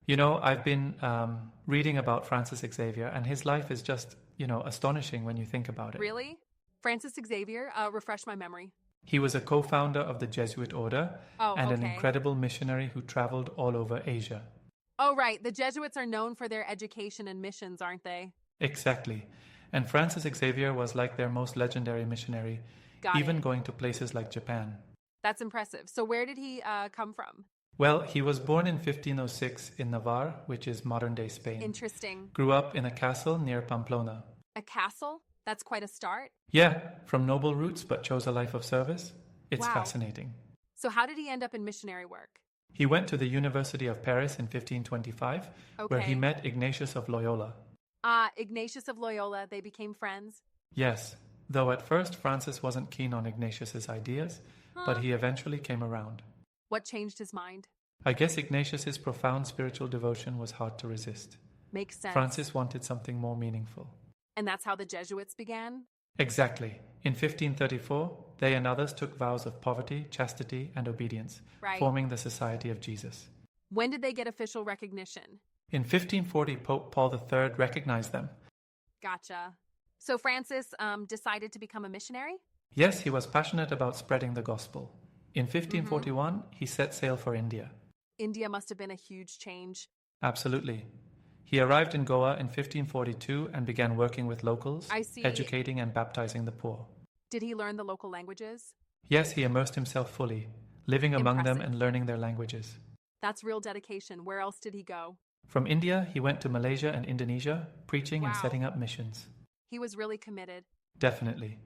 I've been reading about Francis Xavier, and his life is just, astonishing when you think about it. Really? Francis Xavier? Refresh my memory. He was a co-founder of the Jesuit order Oh, and an okay. incredible missionary who traveled all over Asia. Oh, right. The Jesuits are known for their education and missions, aren't they? Exactly. And Francis Xavier was like their most legendary missionary, Got even it. going to places like Japan. That's impressive. So where did he come from? Well, he was born in 1506 in Navarre, which is modern-day Spain. Interesting. Grew up in a castle near Pamplona. A castle? That's quite a start. Yeah, from noble roots, but chose a life of service. It's Wow. fascinating. So how did he end up in missionary work? He went to the University of Paris in 1525, where he Okay. met Ignatius of Loyola. Ignatius of Loyola, they became friends. Yes, though at first Francis wasn't keen on Ignatius's ideas, but Huh. he eventually came around. What changed his mind? I guess Ignatius's profound spiritual devotion was hard to resist. Makes sense. Francis wanted something more meaningful. And that's how the Jesuits began? Exactly. In 1534, they and others took vows of poverty, chastity, and obedience, Right. forming the Society of Jesus. When did they get official recognition? In 1540, Pope Paul III recognized them. Gotcha. So Francis decided to become a missionary? Yes, he was passionate about spreading the gospel. In 1541, he set sail for India. India must have been a huge change. Absolutely. He arrived in Goa in 1542 and began working with locals, I see. educating and baptizing the poor. Did he learn the local languages? Yes, he immersed himself fully, living among them Impressive. and learning their languages. That's real dedication. Where else did he go? From India, he went to Malaysia and Indonesia, preaching and Wow. setting up missions. He was really committed. Definitely.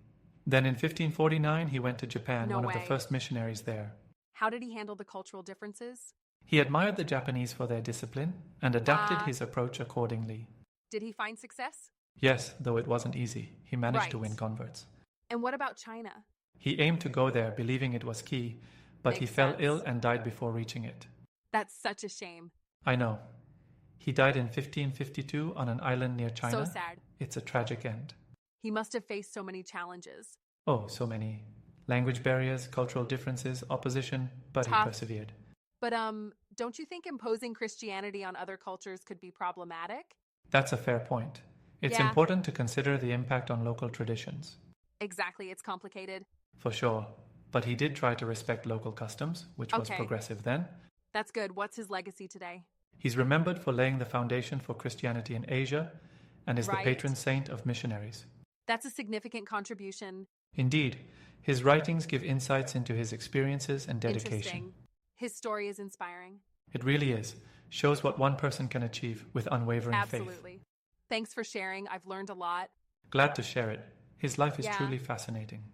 Then in 1549, he went to Japan, No one of the way. first missionaries there. How did he handle the cultural differences? He admired the Japanese for their discipline and adapted Ah. his approach accordingly. Did he find success? Yes, though it wasn't easy. He managed to Right. win converts. And what about China? He aimed to go there, believing it was key, but he Makes fell sense. ill and died before reaching it. That's such a shame. I know. He died in 1552 on an island near China. So sad. It's a tragic end. He must have faced so many challenges. Oh, so many. Language barriers, cultural differences, opposition, but he Tough. persevered. But don't you think imposing Christianity on other cultures could be problematic? That's a fair point. It's Yeah. important to consider the impact on local traditions. Exactly, it's complicated. For sure. But he did try to respect local customs, which was Okay. progressive then. That's good. What's his legacy today? He's remembered for laying the foundation for Christianity in Asia and is Right. the patron saint of missionaries. That's a significant contribution. Indeed, his writings give insights into his experiences and dedication. Interesting. His story is inspiring. It really is. Shows what one person can achieve with unwavering faith. Absolutely. Thanks for sharing. I've learned a lot. Glad to share it. His life is Yeah. truly fascinating.